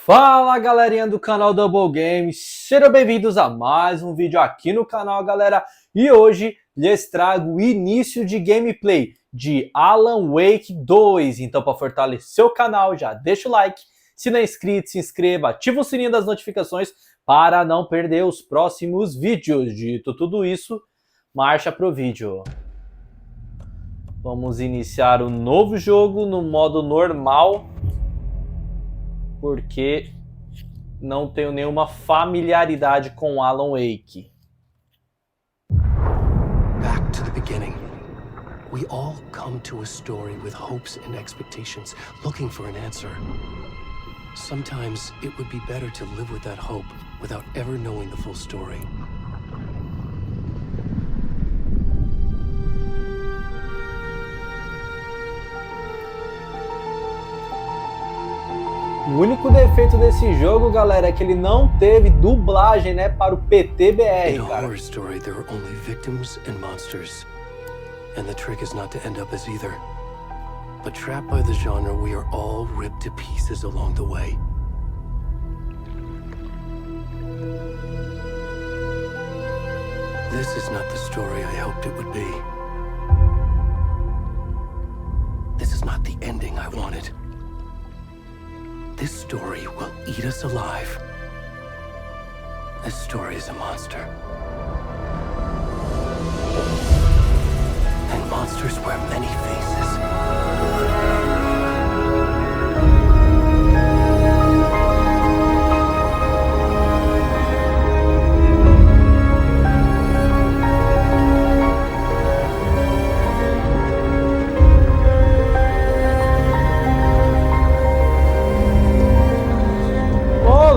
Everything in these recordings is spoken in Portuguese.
Fala galerinha do canal Doublegamers, sejam bem-vindos a mais um vídeo aqui no canal, galera. E hoje lhes trago o início de gameplay de Alan Wake 2. Então, para fortalecer o canal, já deixa o like, se não é inscrito, se inscreva, ativa o sininho das notificações para não perder os próximos vídeos. Dito tudo isso, marcha pro vídeo. Vamos iniciar o novo jogo no modo normal, porque não tenho nenhuma familiaridade com Alan Wake. Back to the beginning. We all come to a story with hopes and expectations, looking for an answer. Sometimes it would be better to live with that hope without ever knowing the full story. O único defeito desse jogo, galera, é que ele não teve dublagem, né, para o PT-BR, In a cara. horror story, there are only victims and monsters. And the trick is not to end up as either. But trapped by the genre, we are all ripped to pieces along the way. This is not the story I hoped it would be. This is not the ending I wanted. This story will eat us alive. This story is a monster. And monsters wear many faces.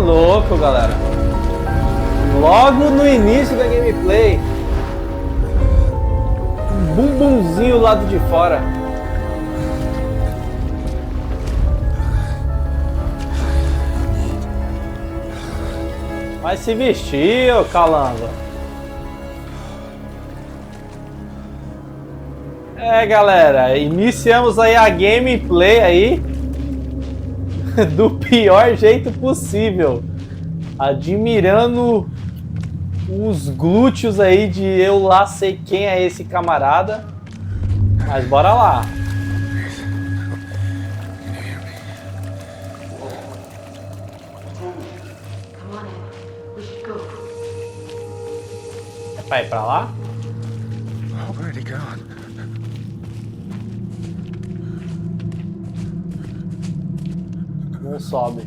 Louco, galera. Logo no início da gameplay, um bumbumzinho do lado de fora. Vai se vestir, ô calango. É, galera, iniciamos aí a gameplay aí do pior jeito possível, admirando os glúteos aí de eu lá sei quem é esse camarada, mas bora lá. É pra ir pra lá? Não sobe.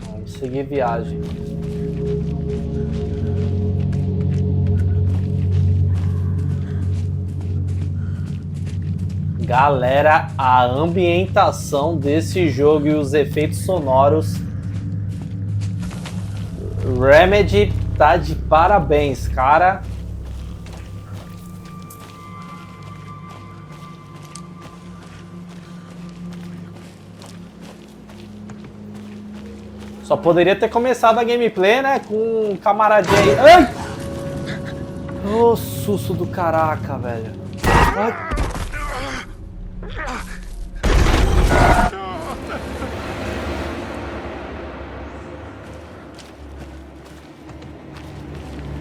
Vamos seguir viagem. Galera, a ambientação desse jogo e os efeitos sonoros, Remedy tá de parabéns, cara. Só poderia ter começado a gameplay, né, com um camaradinho aí. Ai! Ô, susto do caraca, velho. Ai.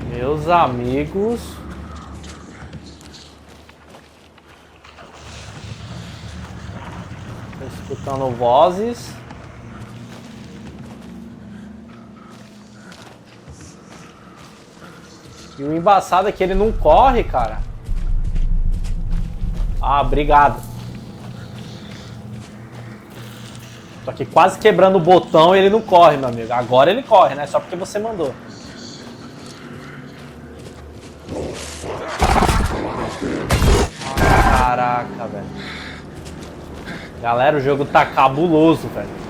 Meus amigos. Tô escutando vozes. E o embaçado é que ele não corre, cara. Ah, obrigado. Tô aqui quase quebrando o botão e ele não corre, meu amigo. Agora ele corre, né? Só porque você mandou. Caraca, velho. Galera, o jogo tá cabuloso, velho.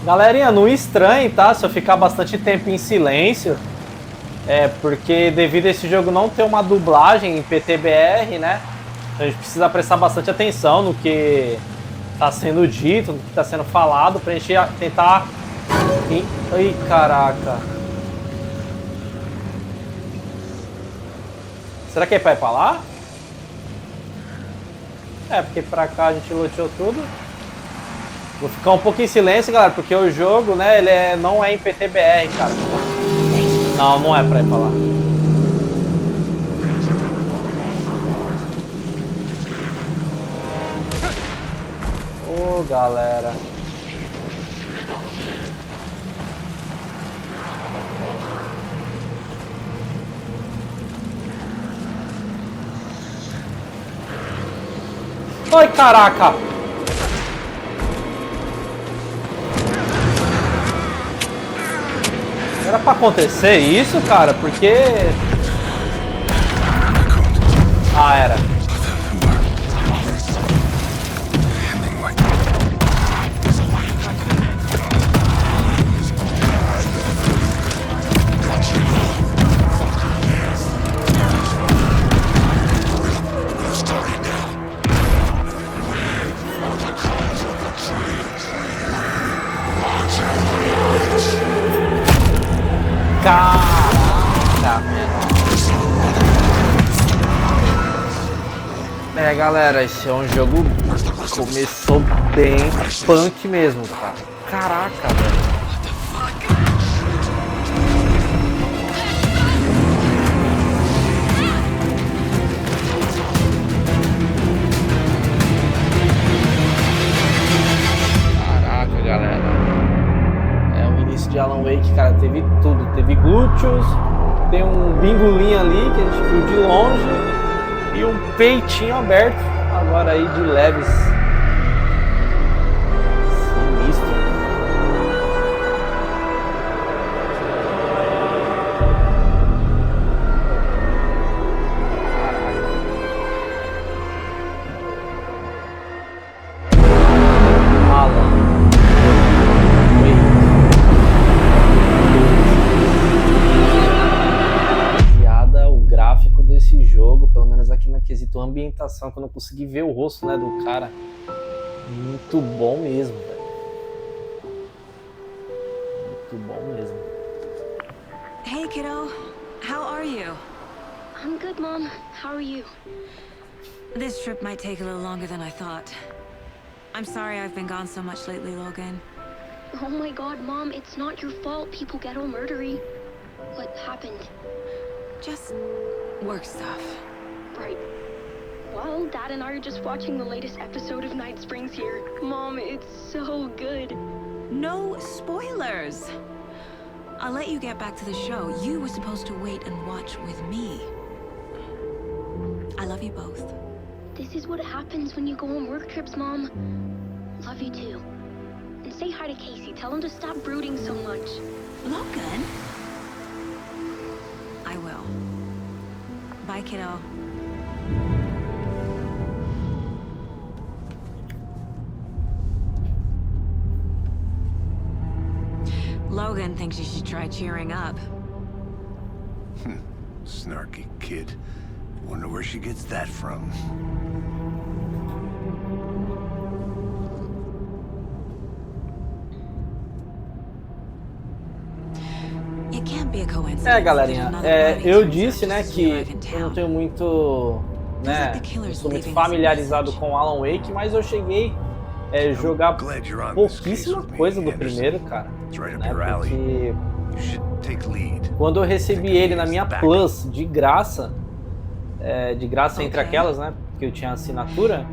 Galerinha, não estranhe, tá? Se eu ficar bastante tempo em silêncio. É, porque devido a esse jogo não ter uma dublagem em PT-BR, né? A gente precisa prestar bastante atenção no que está sendo dito, no que está sendo falado, pra gente tentar... Ai, caraca. Será que é pra ir pra lá? É, porque pra cá a gente luteou tudo. Vou ficar um pouco em silêncio, galera, porque o jogo, né, ele não é em PT-BR, cara. Não, não é pra ir pra lá. Ô, galera. Ai, caraca! Era pra acontecer isso, cara, porque... Ah, era. Caraca! É, galera, esse é um jogo que começou bem punk mesmo, cara. Caraca, velho. Caraca, galera. De Alan Wake, cara, teve tudo, teve glúteos, tem um bingolinho ali que a gente viu de longe e um peitinho aberto, agora aí de leves. Sinistro. Quesito ambientação, que eu não consegui ver o rosto, né, do cara. Muito bom mesmo, velho. Muito bom mesmo. Hey, kiddo. How are you? I'm good, Mom. How are you? This trip might take a little longer than I thought. I'm sorry I've been gone so much lately, Logan. Oh my God, Mom, it's not your fault people get all murdery. What happened? Just work stuff. Right. Well, Dad and I are just watching the latest episode of Night Springs here. Mom, it's so good. No spoilers! I'll let you get back to the show. You were supposed to wait and watch with me. I love you both. This is what happens when you go on work trips, Mom. Love you too. And say hi to Casey. Tell him to stop brooding so much. Logan? I will. Bye, kiddo. Logan thinks you should try cheering up. Snarky kid. Wonder where she gets that from. It can't be a coincidence. É, galerinha, eu disse, né, que eu não tenho muito, né, não sou muito familiarizado com Alan Wake, mas eu cheguei a jogar pouquíssima coisa do primeiro, cara, né, porque quando eu recebi ele na minha Plus de graça entre aquelas, né, porque eu tinha assinatura,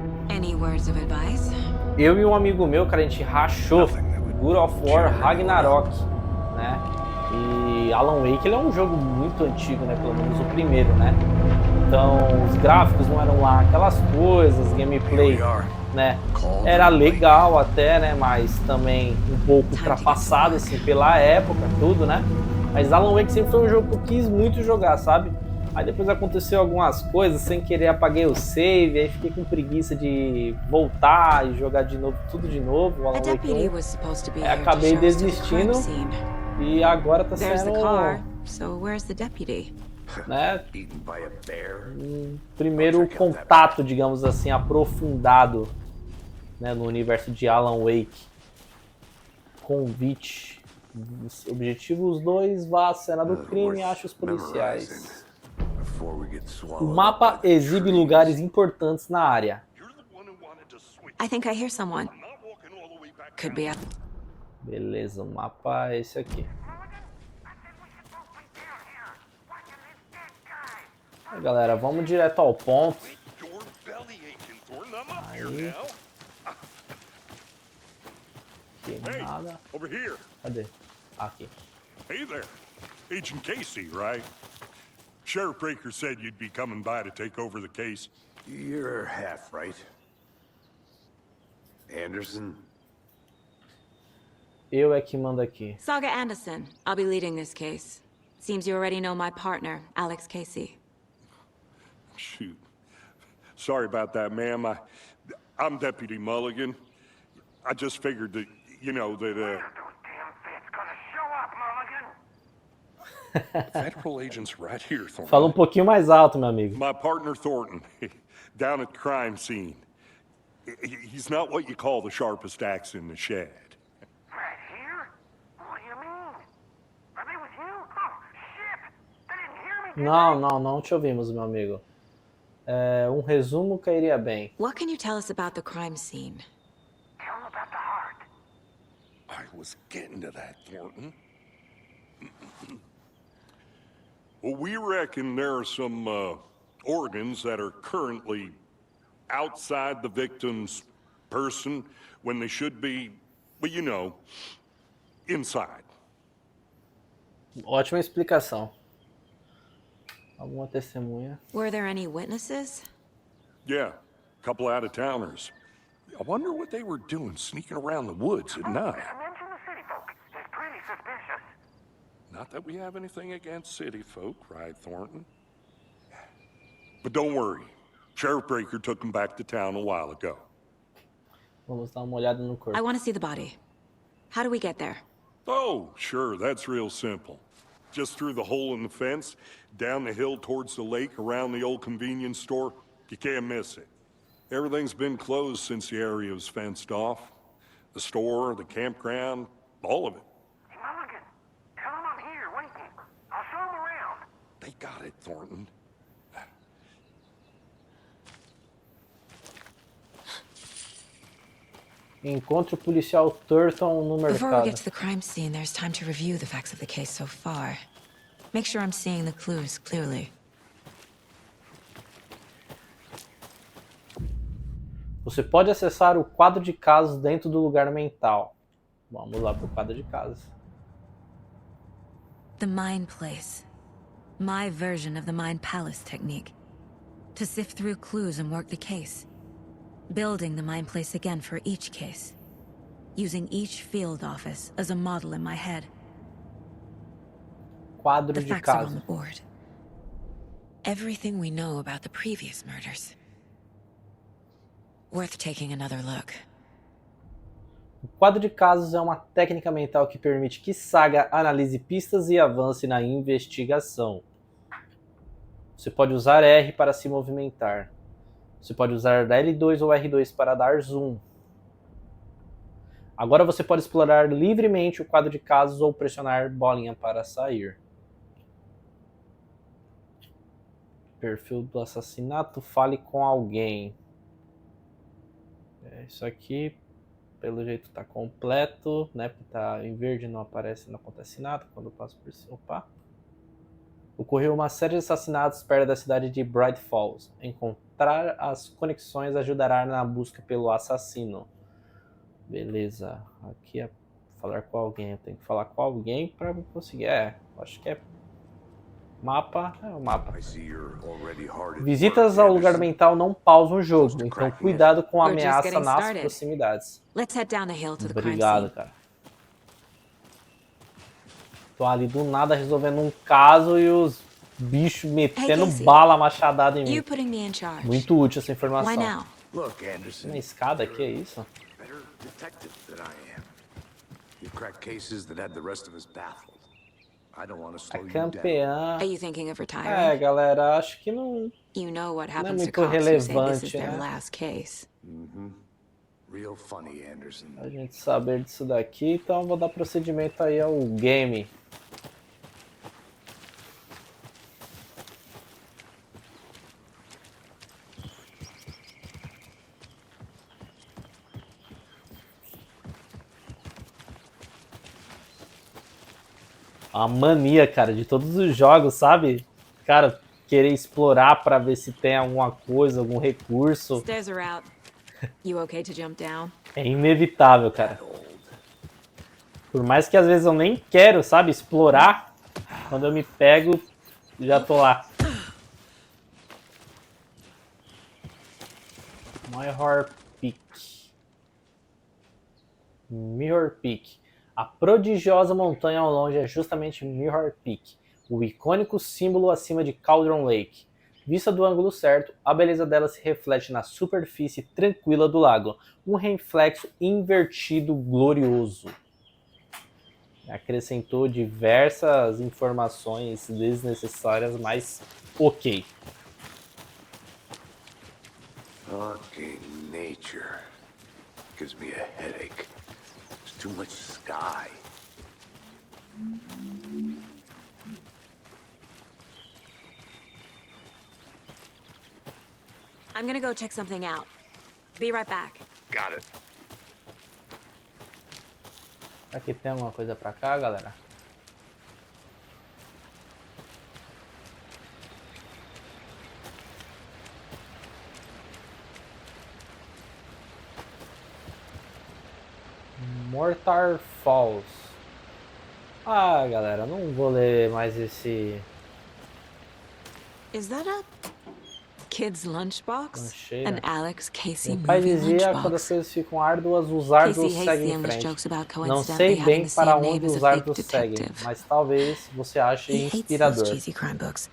eu e um amigo meu, cara, a gente rachou God of War Ragnarok, né. E Alan Wake, ele é um jogo muito antigo, né? Pelo menos o primeiro, né? Então, os gráficos não eram lá aquelas coisas, gameplay, né? Era legal até, né? Mas também um pouco ultrapassado, assim, pela época, tudo, né? Mas Alan Wake sempre foi um jogo que eu quis muito jogar, sabe? Aí depois aconteceu algumas coisas, sem querer apaguei o save, aí fiquei com preguiça de voltar e jogar de novo, tudo de novo. O Alan Wake 1, acabei desistindo. E agora tá sendo... So where's the deputy? né, Eaten by a bear? primeiro contato, digamos assim, aprofundado, né, no universo de Alan Wake. Convite. Objetivos 2, vá à cena do crime e ache os policiais. O mapa exibe lugares importantes na área. I think I hear someone. Could be a... Beleza, o mapa é esse aqui. Aí, galera, vamos direto ao ponto. Aí. Aqui, nada. Cadê? Aqui. Hey there, Agent Casey, right? Sheriff Breaker said you'd be coming by to take over the case. You're half right. Anderson? Eu é que mando aqui. Saga Anderson. I'll be leading this case. Seems you already know my partner, Alex Casey. Shoot. Sorry about that, ma'am. I'm Deputy Mulligan. I just figured that, you know, that, Federal agents right here, Thornton. Fala um pouquinho mais alto, meu amigo. My partner Thornton, down at the crime scene. He's not what you call the sharpest axe in the shed. Right here? What do you mean? Are they with you? Oh, shit! They didn't hear me. Não te ouvimos, meu amigo. Um resumo cairia bem. What can you tell us about the crime scene? Tell them about the heart. I was getting to that, Thornton. Well, we reckon there are some organs that are currently outside the victim's person when they should be, well, you know, inside. Ótima explicação. Alguma testemunha? Were there any witnesses? Yeah, a couple out-of-towners. I wonder what they were doing sneaking around the woods at night. Mention the city folk. It's pretty suspicious. Not that we have anything against city folk, right, Thornton? But don't worry. Sheriff Breaker took them back to town a while ago. Vamos dar uma olhada no corpo. I want to see the body. How do we get there? Oh, sure, that's real simple. Just through the hole in the fence, down the hill towards the lake, around the old convenience store. You can't miss it. Everything's been closed since the area was fenced off. The store, the campground, all of it. Hey, Mulligan, tell them I'm here waiting. I'll show them around. They got it, Thornton. Encontre o policial Turton no Before we mercado. get to the crime scene, there's time to review the facts of the case so far. Make sure I'm seeing the clues clearly. Você pode acessar o quadro de casos dentro do lugar mental. Vamos lá para o quadro de casos. The Mind Place. My version of the Mind Palace technique. To sift through clues and work the case. Building the Mind Place again for each case. Using each field office as a model in my head. Quadro The de facts are on casos. the board. Everything we know about the previous murders. Worth taking another look. O quadro de casos é uma técnica mental que permite que Saga analise pistas e avance na investigação. Você pode usar R para se movimentar. Você pode usar L2 ou R2 para dar zoom. Agora você pode explorar livremente o quadro de casos ou pressionar bolinha para sair. Perfil do assassinato, fale com alguém. Isso aqui, pelo jeito, está completo, né? Porque tá em verde, não aparece, não acontece nada. Quando eu passo por cima, opa. Ocorreu uma série de assassinatos perto da cidade de Bright Falls. Encontrar as conexões ajudará na busca pelo assassino. Beleza. Aqui é falar com alguém. Eu tenho que falar com alguém para conseguir. Acho que é mapa. É o mapa. Visitas ao lugar mental não pausam o jogo. Então cuidado com a ameaça nas proximidades. Let's head down the hill to the crime Obrigado, scene. cara. Tô ali do nada resolvendo um caso e os bichos metendo Casey. bala machadada em You mim. putting me in charge. Muito útil essa Why informação. now? Look, Anderson. Uma escada aqui, é isso? Better detective than I am. You crack cases that had the rest of us baffled. I don't want to A slow you down. campeã... Are you thinking of É, retiring? galera, acho que não, You know what não é happens to muito cops who say this is relevante, their né? last case. Real funny, Anderson. A gente saber disso daqui, então eu vou dar procedimento aí ao game. A mania, cara, de todos os jogos, sabe? Cara, querer explorar pra ver se tem alguma coisa, algum recurso. Stairs are out. You okay to jump down? É inevitável, cara. Por mais que às vezes eu nem quero, sabe, explorar, quando eu me pego, já tô lá. Mirror Peak. Mirror Peak. A prodigiosa montanha ao longe é justamente Mirror Peak, o icônico símbolo acima de Cauldron Lake. Vista do ângulo certo, a beleza dela se reflete na superfície tranquila do lago, um reflexo invertido glorioso. Acrescentou diversas informações desnecessárias, mas ok. Fucking nature. Gives me a headache. There's too much sky. I'm gonna go check something out. Be right back. Got it. Aqui tem alguma coisa pra cá, galera? Mortar Falls. Ah, galera, não vou ler mais esse Is that a kid's lunchbox? lancheira. An Alex Casey Meu pai movie dizia, quando as lunchbox. coisas ficam árduas, os árduos Casey hates seguem the em English frente. jokes about Não coincidentally sei having bem the para same name onde as a os fake árduos seguem, detective. mas talvez você ache He hates those inspirador. cheesy crime books,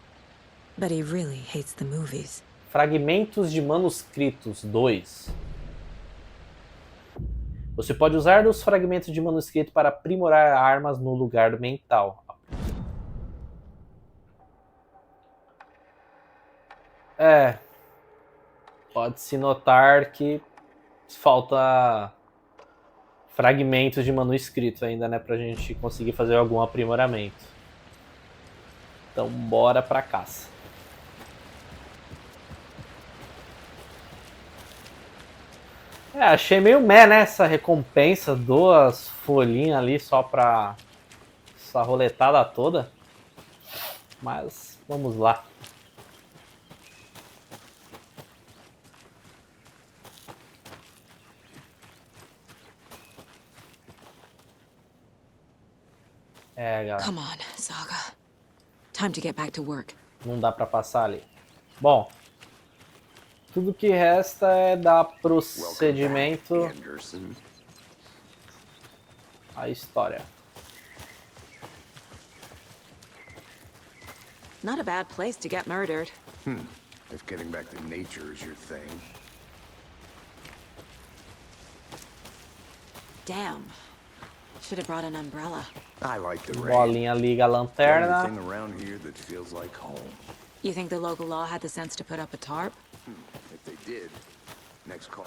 but he really hates the movies. Fragmentos de manuscritos 2. Você pode usar os fragmentos de manuscrito para aprimorar armas no lugar mental. É, pode-se notar que falta fragmentos de manuscrito ainda, né, pra gente conseguir fazer algum aprimoramento. Então, bora pra caça. É, achei meio meh, né, essa recompensa, 2 folhinhas ali só pra essa roletada toda. Mas, vamos lá. É, galera. Come on, Saga. Time to get back to work. Não dá pra passar ali. Bom, tudo que resta é dar procedimento Anderson. à história. Not a bad place to get murdered. If getting back to nature is your thing. Damn. Should have brought an umbrella. I like the rain. Bolinha liga a lanterna. Only thing around here that feels like home. You think the local law had the sense to put up a tarp? If they did, next call.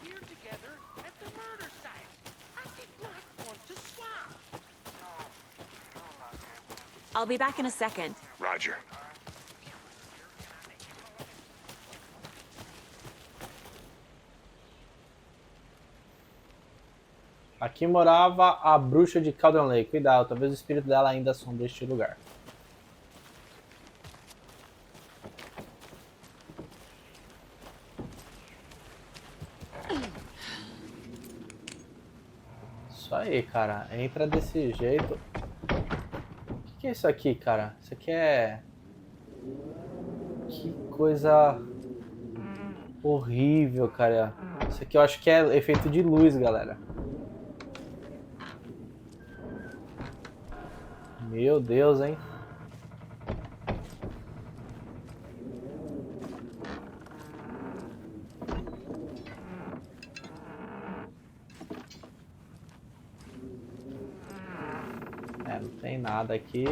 Here together at the murder site. I did not want to swap. I'll be back in a second. Roger. Aqui morava a bruxa de Cauldron Lake. Cuidado, talvez o espírito dela ainda assombre este lugar. Isso aí, cara. Entra desse jeito. O que é isso aqui, cara? Isso aqui é... Que coisa horrível, cara. Isso aqui eu acho que é efeito de luz, galera. Meu Deus, hein? nada aqui.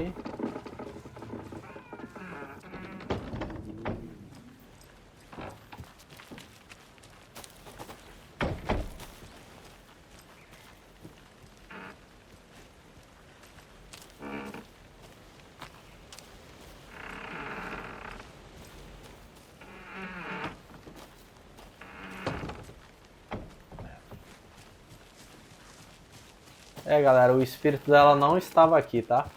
É, galera, o espírito dela não estava aqui, tá?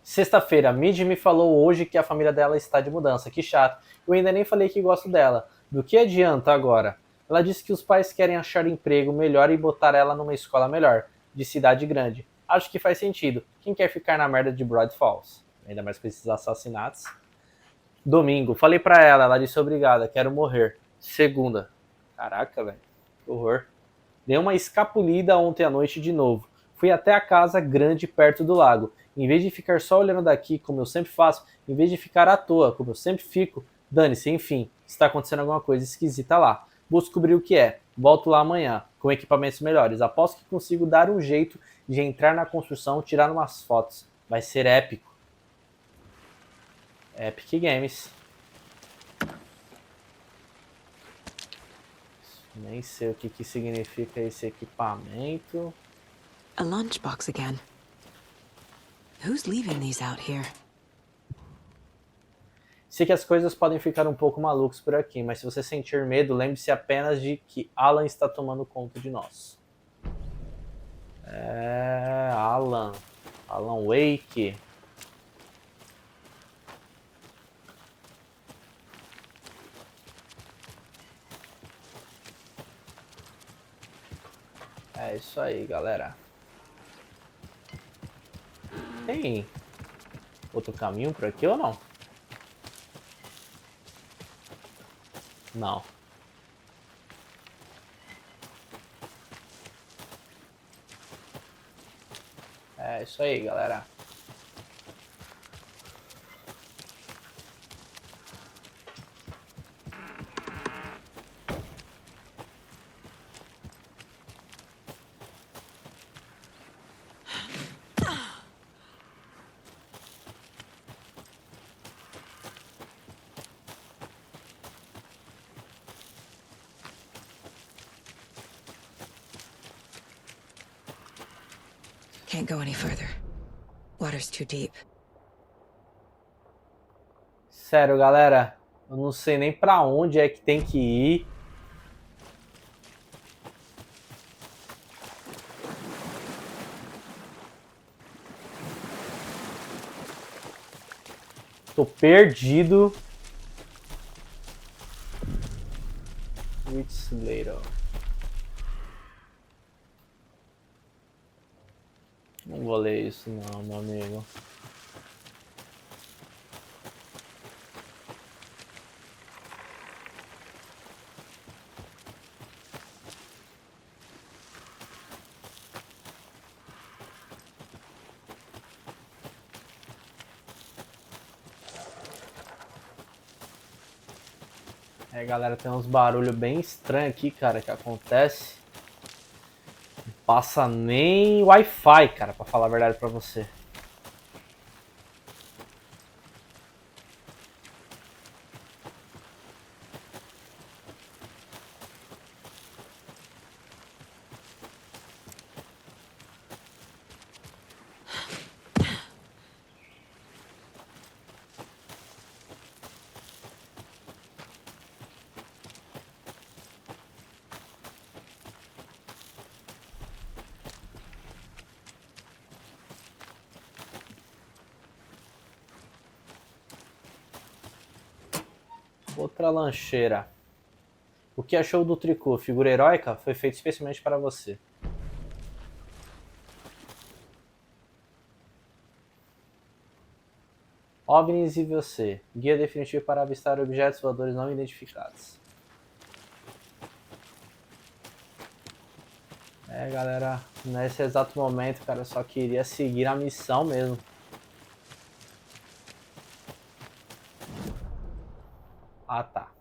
Sexta-feira, Mid me falou hoje que a família dela está de mudança. Que chato. Eu ainda nem falei que gosto dela. Do que adianta agora? Ela disse que os pais querem achar emprego melhor e botar ela numa escola melhor, de cidade grande. Acho que faz sentido. Quem quer ficar na merda de Broad Falls? Ainda mais com esses assassinatos. Domingo, falei pra ela disse obrigada, quero morrer. Segunda. Caraca, velho. Que horror. Dei uma escapulida ontem à noite de novo. Fui até a casa grande perto do lago. Em vez de ficar só olhando daqui, como eu sempre faço, em vez de ficar à toa, como eu sempre fico, dane-se, enfim, está acontecendo alguma coisa esquisita lá. Vou descobrir o que é. Volto lá amanhã, com equipamentos melhores. Aposto que consigo dar um jeito de entrar na construção, tirar umas fotos. Vai ser épico. Epic Games. Nem sei o que significa esse equipamento. A lunchbox again. Who's leaving these out here? Sei que as coisas podem ficar um pouco malucas por aqui, mas se você sentir medo, lembre-se apenas de que Alan está tomando conta de nós. Alan Wake. É isso aí, galera. Tem outro caminho por aqui ou não? Não. É isso aí, galera. Can't go any further. Water's too deep. Sério, galera. Eu não sei nem pra onde é que tem que ir. Tô perdido. Which later. Não vou ler isso não, meu amigo. É, galera, tem uns barulhos bem estranhos aqui, cara, que acontece. Não passa nem Wi-Fi, cara, pra falar a verdade pra você. Outra lancheira. O que achou do tricô? Figura heróica? Foi feito especialmente para você. OVNIs e você. Guia definitivo para avistar objetos voadores não identificados. É, galera, nesse exato momento, cara, eu só queria seguir a missão mesmo. Ah, tá.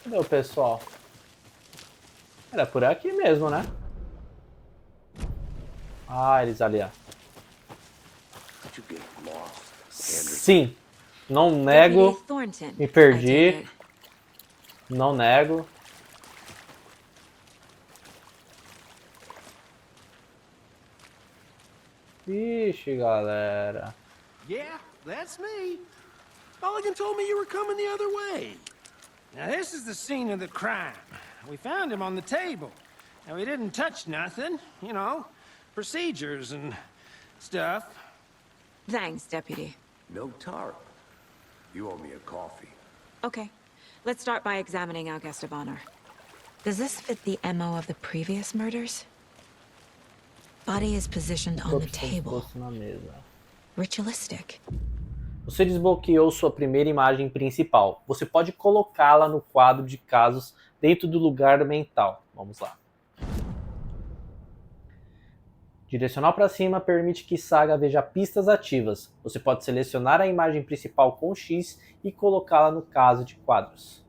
Cadê o pessoal? Era por aqui mesmo, né? Ah, eles ali, ó. Sim. Não nego. Deputy Thornton, Me I perdi. take it. Não nego. Ixi, galera. Yeah, that's me. Mulligan told me you were coming the other way. Now, this is the scene of the crime. We found him on the table. And we didn't touch nothing, you know, procedures and stuff. Thanks, Deputy. No tarp. You owe me a coffee. Okay, let's start by examining our guest of honor. Does this fit the MO of the previous murders? Body is positioned on the table. Na mesa. Ritualistic. Você desbloqueou sua primeira imagem principal. Você pode colocá-la no quadro de casos dentro do lugar mental. Vamos lá. Direcional para cima permite que Saga veja pistas ativas. Você pode selecionar a imagem principal com X e colocá-la no caso de quadros.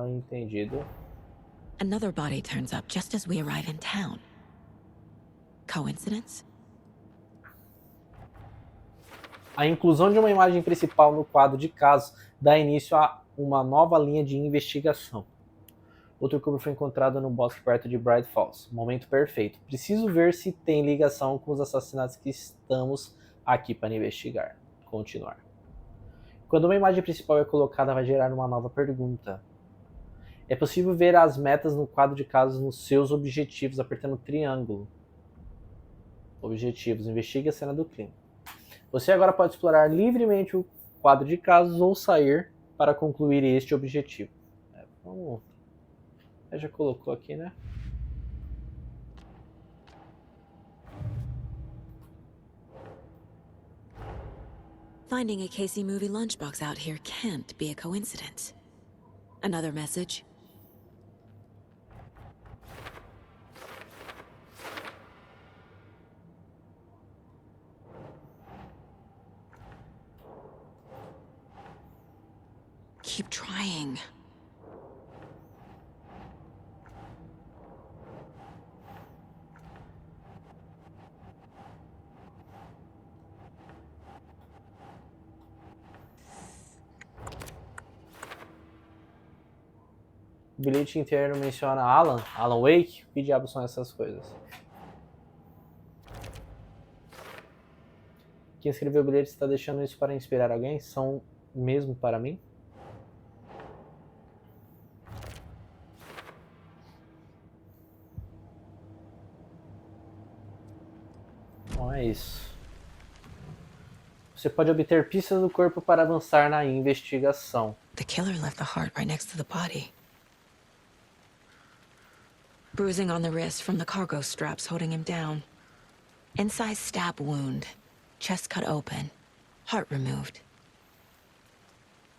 Entendido. Another body turns up just as we arrive in town. Coincidence? A inclusão de uma imagem principal no quadro de casos dá início a uma nova linha de investigação. Outro corpo foi encontrado no bosque perto de Bright Falls. Momento perfeito. Preciso ver se tem ligação com os assassinatos que estamos aqui para investigar. Continuar. Quando uma imagem principal é colocada, vai gerar uma nova pergunta. É possível ver as metas no quadro de casos nos seus objetivos, apertando o triângulo. Objetivos. Investigue a cena do crime. Você agora pode explorar livremente o quadro de casos ou sair para concluir este objetivo. Vamos... Já colocou aqui, né? Finding a Casey movie lunchbox out here can't be a coincidence. Another message. Keep trying. O bilhete inteiro menciona Alan Wake. Que diabos são essas coisas? Quem escreveu o bilhete está deixando isso para inspirar alguém? São mesmo para mim? Bom, é isso. Você pode obter pistas do corpo para avançar na investigação. The killer left the heart right next to the body. Bruising on the wrist from the cargo straps holding him down. Inside stab wound. Chest cut open. Heart removed.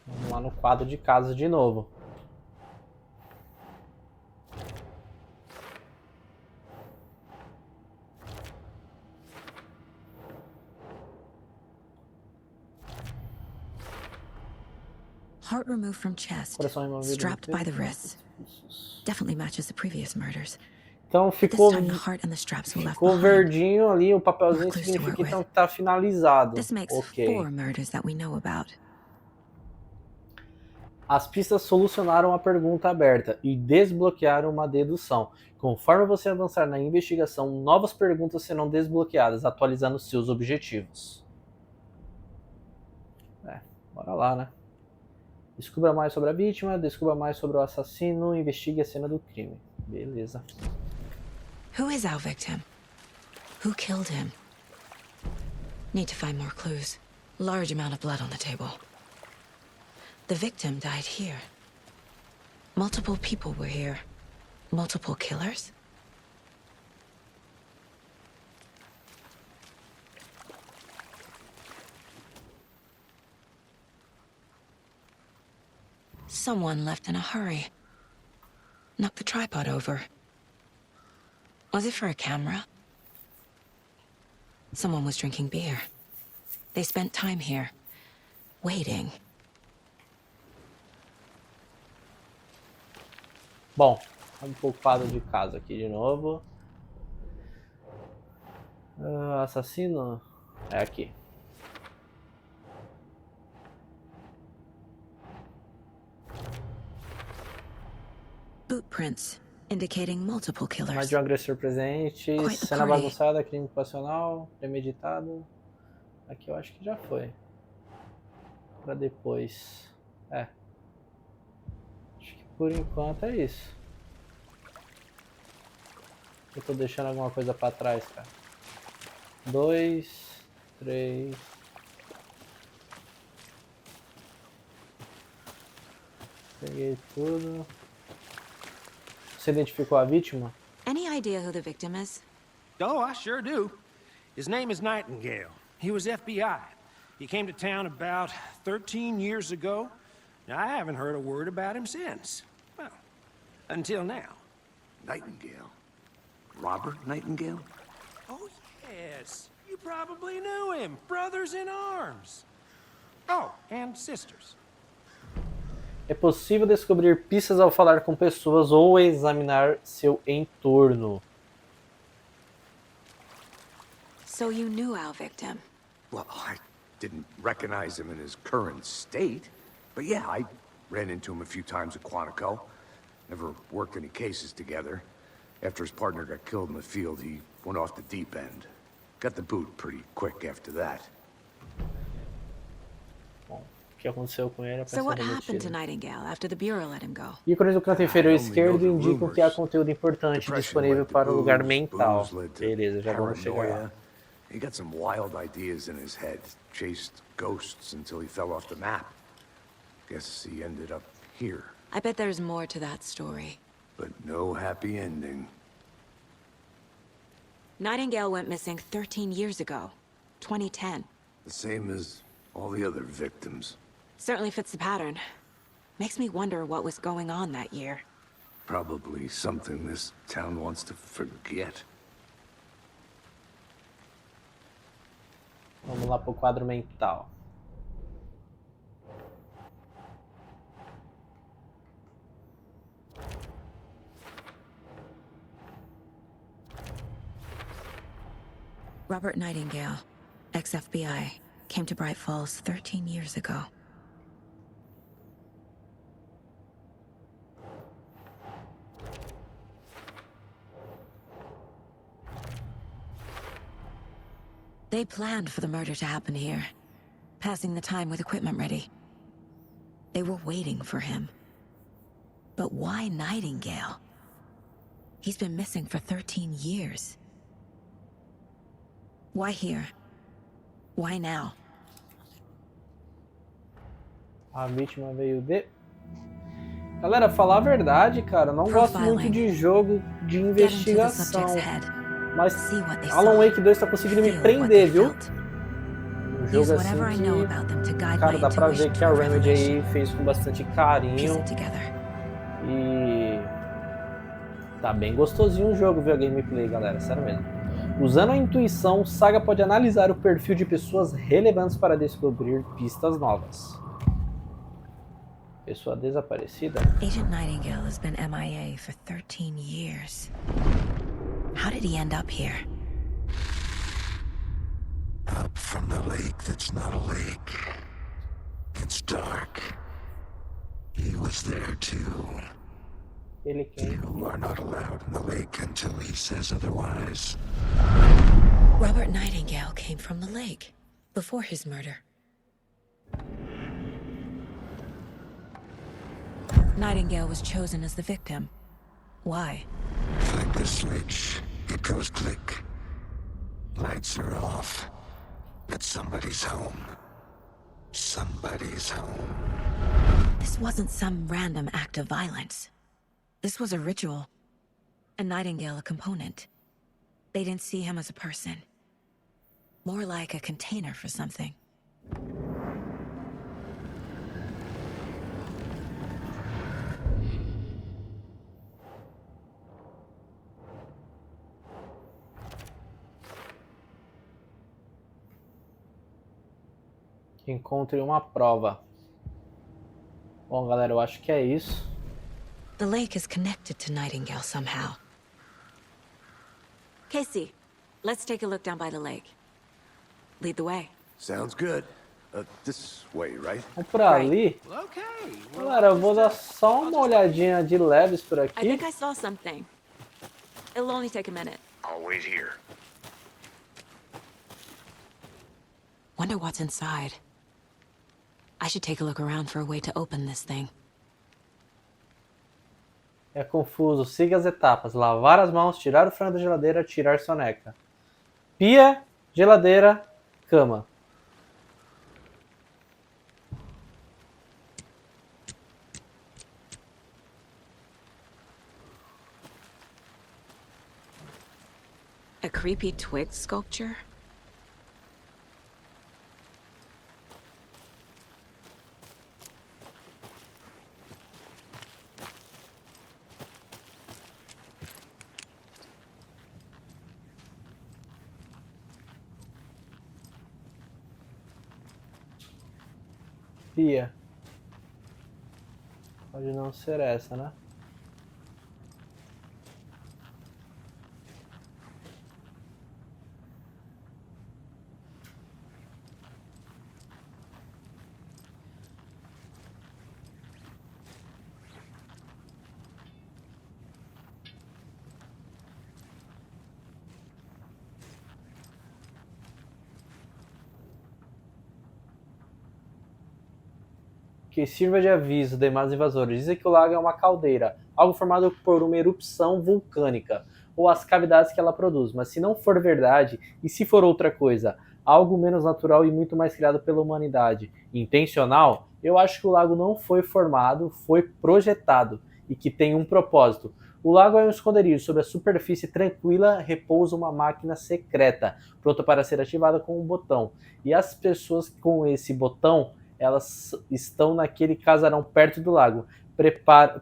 Vamos lá no quadro de casos de novo. Heart removed from chest. Coração removido. Strapped by the wrists. Definitely matches the previous murders. Então This ficou time the heart and the straps were left ficou behind. verdinho ali, o papelzinho More clues to significa work então with. que está finalizado. This makes Ok. 4 murders that we know about. As pistas solucionaram a pergunta aberta e desbloquearam uma dedução. Conforme você avançar na investigação, novas perguntas serão desbloqueadas, atualizando seus objetivos. Bora lá, né? Descubra mais sobre a vítima, descubra mais sobre o assassino, investigue a cena do crime. Beleza. Who is our victim? Who killed him? Need to find more clues. Large amount of blood on the table. The victim died here. Multiple people were here. Multiple killers? Someone left in a hurry. Knocked the tripod over. Was it for a camera? Someone was drinking beer. They spent time here, waiting. Bom, vamos pro quadro de casa aqui de novo. Assassino? É aqui. Bootprints, indicating multiple Mais killers. de um agressor presente. Quite the Cena party. bagunçada, crime passional, premeditado. Aqui eu acho que já foi. Pra depois. É. Acho que por enquanto é isso. Eu tô deixando alguma coisa pra trás, cara. 2, 3. Peguei tudo. Você identificou a vítima? Any idea who the victim is? Oh, I sure do. His name is Nightingale. He was FBI. He came to town about 13 years ago. I haven't heard a word about him since. Well, until now. Nightingale? Robert Nightingale? Oh, yes. You probably knew him. Brothers in arms. Oh, and sisters. É possível descobrir pistas ao falar com pessoas ou examinar seu entorno. So you knew our victim. Well, I didn't recognize him in his current state. But yeah, I ran into him a few times at Quantico. Never worked any cases together. After his partner got killed in the field, he went off the deep end. Got the boot pretty quick after that. Bom, o que aconteceu com ele é So what ser happened to demitido. Nightingale after the Bureau let him go? Ícones do canto inferior esquerdo indicam que há conteúdo importante disponível para o lugar mental. Beleza, já vamos chegar lá. He got some wild ideas in his head. Chased ghosts until he fell off the map. Guess he ended up here. I bet there's more to that story. But no happy ending. Nightingale went missing 13 years ago. 2010. The same as all the other victims. Certainly fits the pattern. Makes me wonder what was going on that year. Probably something this town wants to forget. Vamos lá pro quadro mental. Robert Nightingale, ex-FBI, came to Bright Falls 13 years ago. They planned for the murder to happen here, passing the time with equipment ready. They were waiting for him. But why Nightingale? He's been missing for 13 years. Why here? Why now? A vítima veio de... Galera, falar a verdade, cara, eu não gosto muito de jogo de investigação. Mas Alan Wake 2 tá conseguindo me prender, viu? Um jogo assim que, cara, dá pra ver que a Remedy aí fez com bastante carinho. E tá bem gostosinho o jogo, viu, a gameplay, galera, sério mesmo. Usando a intuição, o Saga pode analisar o perfil de pessoas relevantes para descobrir pistas novas. Pessoa desaparecida? Agent Nightingale has been MIA for 13 years. How did he end up here? Up from the lake that's not a lake. It's dark. He was there too. Ele quem? You are not allowed in the lake until he says otherwise. Robert Nightingale came from the lake before his murder. Nightingale was chosen as the victim. Why? Flick the switch. It goes click. Lights are off. But somebody's home. Somebody's home. This wasn't some random act of violence. This was a ritual. And Nightingale a component. They didn't see him as a person. More like a container for something. Encontre uma prova. Bom, galera, eu acho que é isso. The lake is connected to Nightingale somehow. Casey, let's take a look down by the lake. Lead the way. Sounds good. This way, right? Vamos por ali. Well, okay. Well, Galera, eu vou dar só uma olhadinha de leves por I aqui. think I saw something. It'll only take a minute. I'll wait here. Wonder what's inside. I should take a look around for a way to open this thing. É confuso. Siga as etapas. Lavar as mãos, tirar o frango da geladeira, tirar soneca. Pia, geladeira, cama. A creepy twig sculpture? Pia. Pode não ser essa, né? Que sirva de aviso aos demais invasores. Dizem que o lago é uma caldeira, algo formado por uma erupção vulcânica, ou as cavidades que ela produz. Mas se não for verdade, e se for outra coisa, algo menos natural e muito mais criado pela humanidade, intencional, eu acho que o lago não foi formado, foi projetado, e que tem um propósito. O lago é um esconderijo. Sobre a superfície tranquila repousa uma máquina secreta, pronta para ser ativada com um botão. E as pessoas com esse botão, elas estão naquele casarão perto do lago,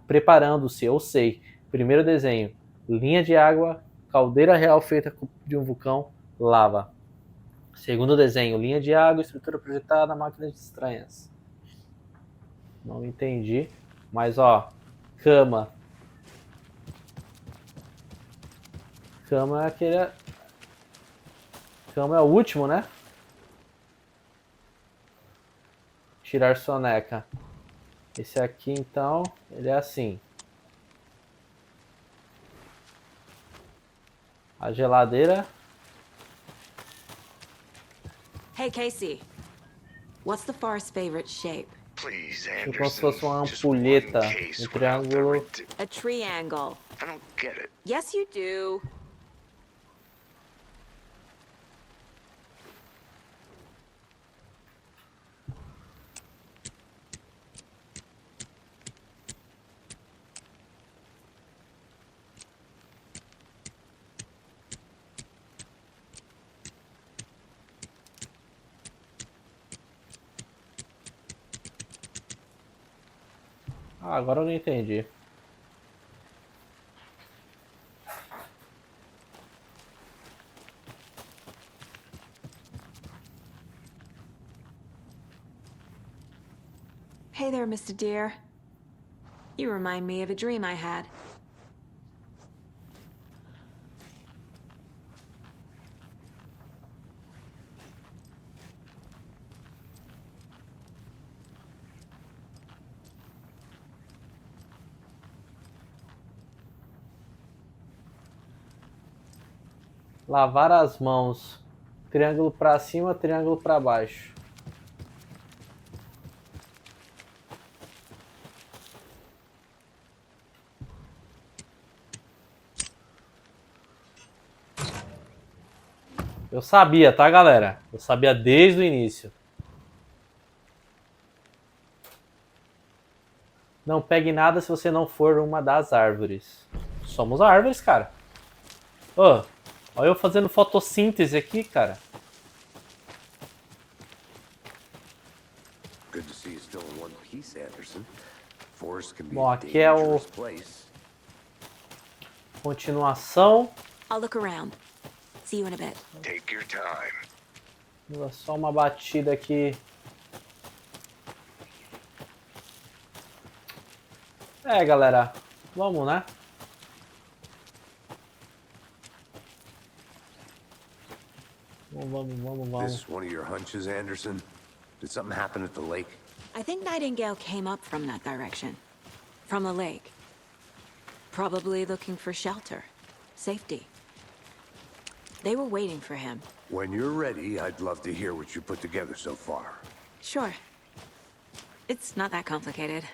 preparando-se, eu sei. Primeiro desenho, linha de água, caldeira real feita de um vulcão, lava. Segundo desenho, linha de água, estrutura projetada, máquinas estranhas. Não entendi, mas ó, cama. Cama é aquele... Cama é o último, né? Tirar soneca. Esse aqui, então, ele é assim. A geladeira. Hey, Casey. What's the forest's favorite shape? Please, Como se fosse uma Anderson. Just one ampulheta. case Um without the triângulo. A triangle. I don't get it. Yes, you do. Ah, agora eu não entendi. Hey there, Mr. Deer. You remind me of a dream I had. Lavar as mãos. Triângulo para cima, triângulo para baixo. Eu sabia, tá, galera? Eu sabia desde o início. Não pegue nada se você não for uma das árvores. Somos árvores, cara. Ô, olha eu fazendo fotossíntese aqui, cara. Good to see you still in one piece, Anderson. Forest can be Bom, a aqui é o dangerous place. continuação. I'll look around. See you in a bit. Take your time. Vou dar só uma batida aqui. É, galera. Vamos, né? Vamos. This one of your hunches, Anderson? Did something happen at the lake? I think Nightingale came up from that direction. From the lake. Probably looking for shelter. Safety. They were waiting for him. When you're ready, I'd love to hear what you put together so far. Sure. It's not that complicated.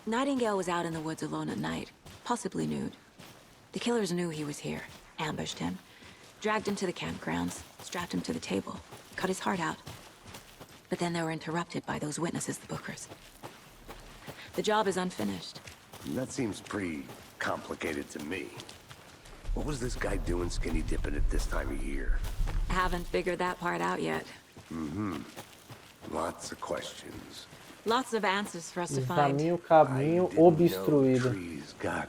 Nightingale was out in the woods alone at night, possibly nude. The killers knew he was here, ambushed him, dragged him to the campgrounds, strapped him to the table, cut his heart out. But then they were interrupted by those witnesses, the Bookers. The job is unfinished. That seems pretty complicated to me. What was this guy doing skinny dipping at this time of year? Haven't figured that part out yet. Mm-hmm. Lots of questions. Lots of answers for us to find. Caminho obstruído. Trees got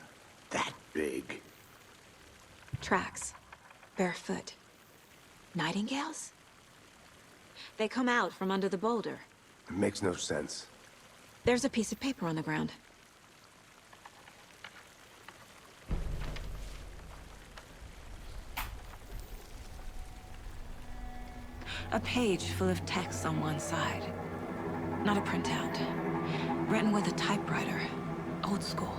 that big. Tracks. Barefoot. Nightingales? They come out from under the boulder. It makes no sense. There's a piece of paper on the ground. A page full of text on one side. Not a printout. Written with a typewriter. Old school.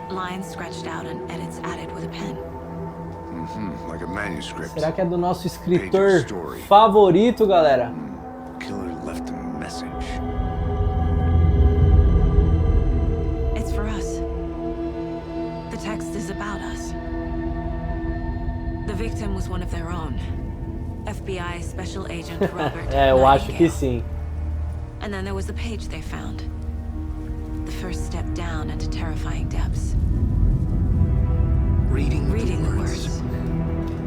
Lines scratched out and edits added with a pen. Mm-hmm, like a manuscript. Será que é do nosso escritor favorito, galera? Killer left a message. It's for us. The text is about us. The victim was one of their own. FBI Special Agent Robert Eu acho que sim. And then there was the page they found. The first step down into terrifying depths. Reading the words.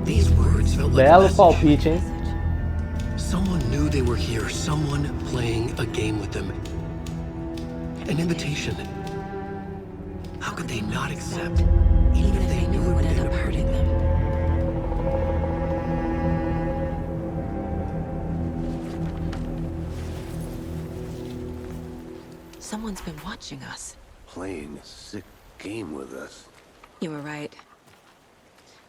These words felt like Belo a palpite, hein? Someone knew they were here, someone playing a game with them. An invitation. How could they not accept, even if they knew it would end up hurting them? Someone's been watching us. Playing a sick game with us. You were right.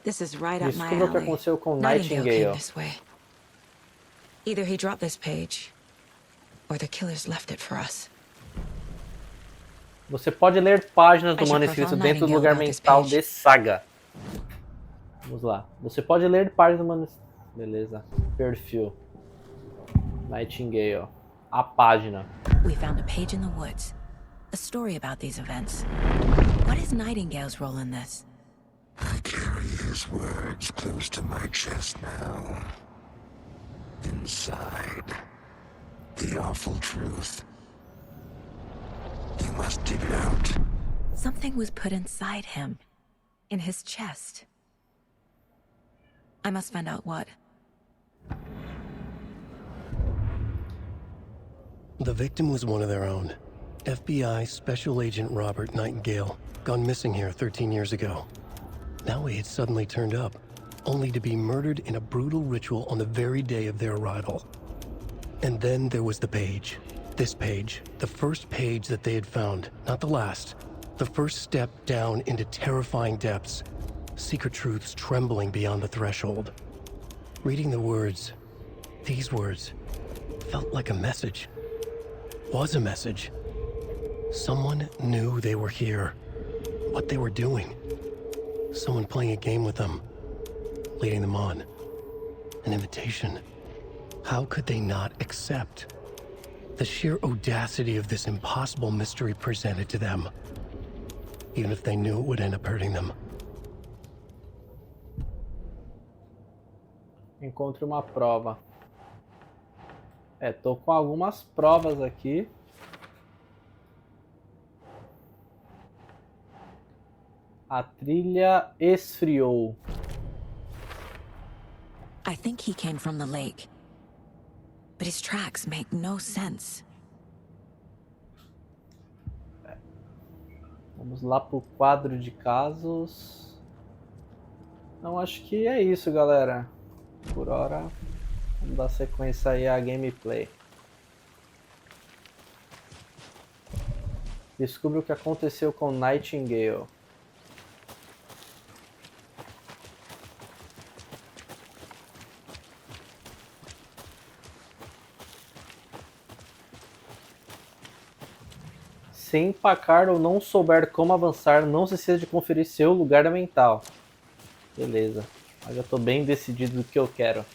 This is right up my Descubra o que alley. aconteceu com Nightingale came Nightingale. this way. Either he dropped this page, or the killers left it for us. Você pode ler páginas do I should manuscrito profile dentro do Nightingale lugar about this mental page. de Saga. Vamos lá. Você pode ler páginas do manuscrito. Beleza. Perfil. Nightingale. A página. We found a page in the woods. A story about these events. What is Nightingale's role in this? I carry his words close to my chest now. Inside, the awful truth. You must dig it out. Something was put inside him. In his chest. I must find out what. The victim was one of their own. FBI Special Agent Robert Nightingale, gone missing here 13 years ago. Now he had suddenly turned up, only to be murdered in a brutal ritual on the very day of their arrival. And then there was the page. This page, the first page that they had found, not the last. The first step down into terrifying depths. Secret truths trembling beyond the threshold. Reading the words, these words, felt like a message. Was a message. Someone knew they were here. What they were doing. Someone playing a game with them. Leading them on. An invitation. How could they not accept? The sheer audacity of this impossible mystery presented to them. Even if they knew it would end up hurting them. Encontre uma prova. Tô com algumas provas aqui. A trilha esfriou. I think he came from the lake. But his tracks make no sense. Vamos lá pro quadro de casos. Não, acho que é isso, galera. Por hora, vamos dar sequência aí à gameplay. Descubra o que aconteceu com Nightingale. Se empacar ou não souber como avançar, não se esqueça de conferir seu lugar mental. Beleza. Eu já estou bem decidido do que eu quero.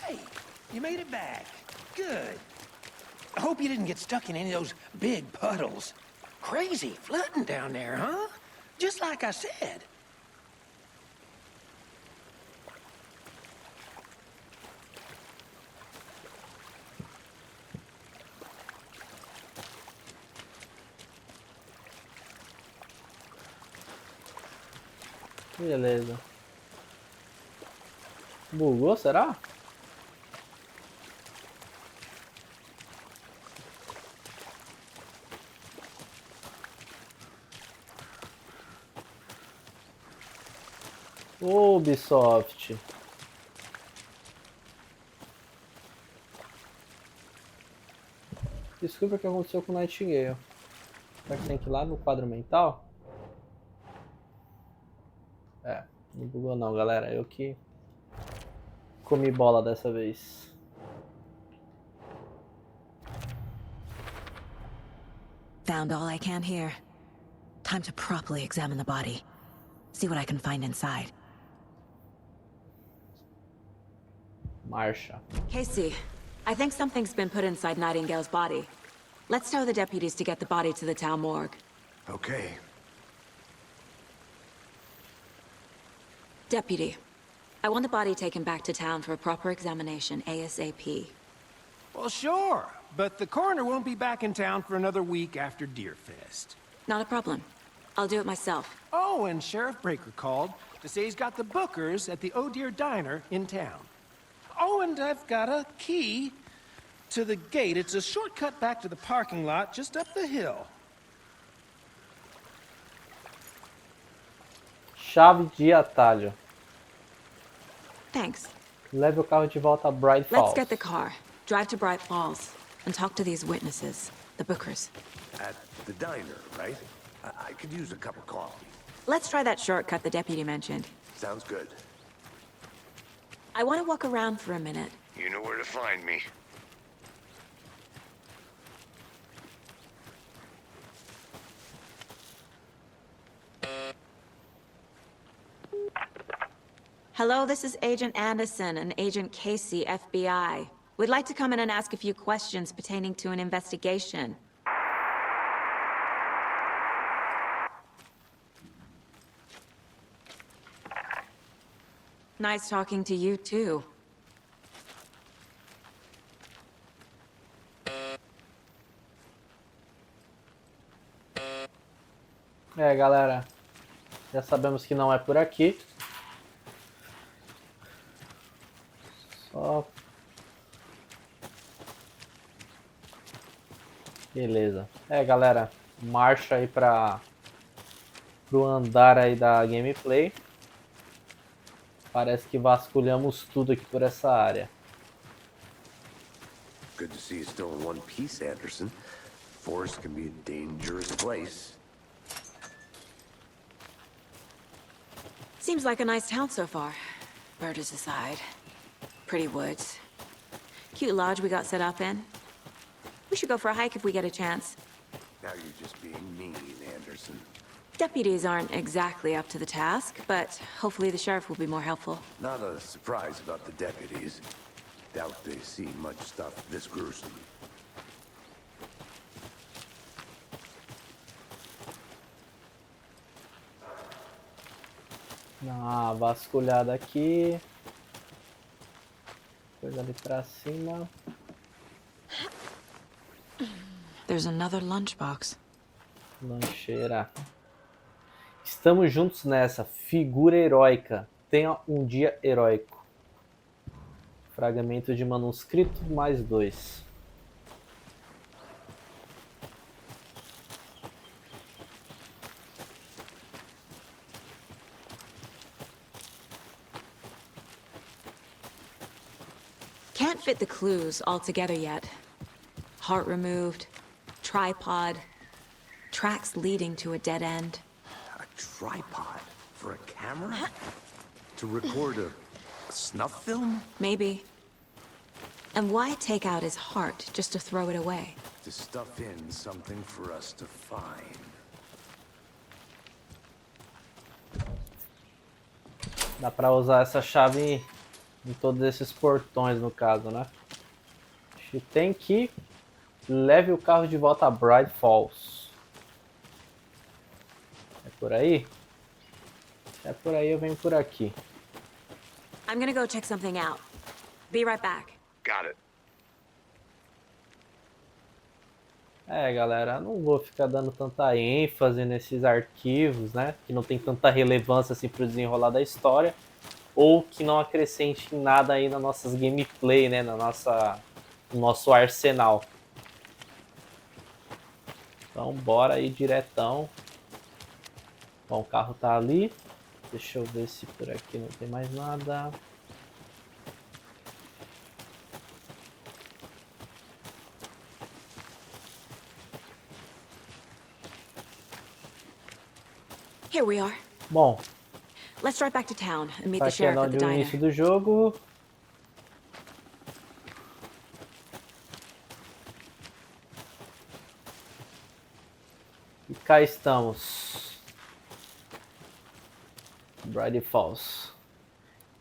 Hey, you made it back. Good. I hope you didn't get stuck in any of those big puddles. Crazy flooding down there, huh? Just like I said. Beleza. Bugou, será? Ubisoft. Desculpa o que aconteceu com o Nightingale. Será que tem que ir lá no quadro mental? É, não bugou não, galera. Eu que comi bola dessa vez. Found all I can here. Time to properly examine the body. See what I can find inside. Marcha. Casey, I think something's been put inside Nightingale's body. Let's tell the deputies to get the body to the town morgue. Okay. Deputy, I want the body taken back to town for a proper examination ASAP. Well, sure, but the coroner won't be back in town for another week after Deerfest. Not a problem. I'll do it myself. Oh, and Sheriff Breaker called to say he's got the bookers at the Oh Dear Diner in town. Oh, and I've got a key to the gate. It's a shortcut back to the parking lot just up the hill. Chave de atalho. Thanks. Leve o carro de volta a Bright Falls. Let's get the car, drive to Bright Falls, and talk to these witnesses, the bookers. At the diner, right? I could use a cup of coffee. Let's try that shortcut the deputy mentioned. Sounds good. I want to walk around for a minute. You know where to find me. Hello, this is Agent Anderson and Agent Casey, FBI. We'd like to come in and ask a few questions pertaining to an investigation. Nice talking to you, too. É, galera. Já sabemos que não é por aqui. Só... Beleza. É, galera. Marcha aí pro andar aí da gameplay. Parece que vasculhamos tudo aqui por essa área. Good to see you still in one piece, Anderson. Forest can be a dangerous place. Seems like a nice town so far. Murders aside. Pretty woods. Cute lodge we got set up in. We should go for a hike if we get a chance. Now you're just being mean, Anderson. Deputies aren't exactly up to the task, but hopefully the sheriff will be more helpful. Not a surprise about the deputies. Doubt they see much stuff this gruesome. Dá uma vasculhada aqui. Coisa ali pra cima. There's another lunchbox. Lancheira. Estamos juntos nessa. Figura heróica. Tenha um dia heróico. Fragmento de manuscrito mais 2. can't fit the clues all together yet. Heart removed, tripod, tracks leading to a dead end. A tripod for a camera? To record a snuff film? Maybe. And why take out his heart just to throw it away? To stuff in something for us to find. Dá pra usar essa chave em todos esses portões, no caso, né? A gente tem que leve o carro de volta a Bright Falls. É por aí? Se é por aí, eu venho por aqui. I'm gonna go check something out. Be right back. Got it. Galera, não vou ficar dando tanta ênfase nesses arquivos, né? Que não tem tanta relevância assim pro desenrolar da história. Ou que não acrescente nada aí nas nossas gameplay, né? No nosso arsenal. Então, bora aí diretão. Bom, o carro tá ali. Deixa eu ver se por aqui não tem mais nada. Here we are. Bom, Let's drive back to town and meet tá the aqui é sheriff at the onde o diner. início do jogo. E cá estamos. Bright Falls.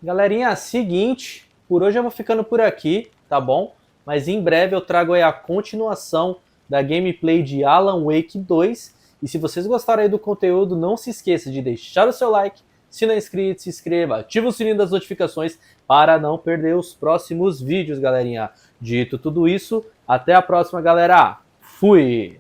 Galerinha, seguinte, por hoje eu vou ficando por aqui, tá bom? Mas em breve eu trago aí a continuação da gameplay de Alan Wake 2. E se vocês gostaram aí do conteúdo, não se esqueça de deixar o seu like. Se não é inscrito, se inscreva, ativa o sininho das notificações para não perder os próximos vídeos, galerinha. Dito tudo isso, até a próxima, galera. Fui!